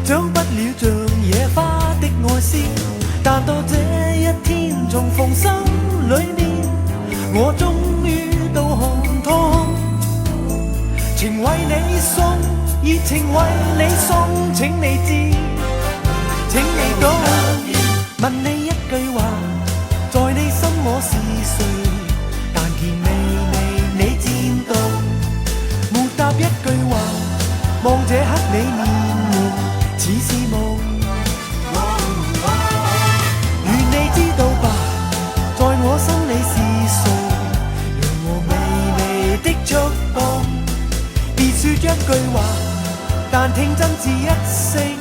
長不了像野花的愛笑，但到這一天重逢心裏面，我終於都看通，情為你送，熱情為你送，請你知，請你懂。問你一句話，在你心我是誰？但見你漸凍，沒答一句話，望這刻你面容似是夢。願你知道吧，在我心裏是誰？讓我微微的觸碰，別說一句話，但聽真摯一聲。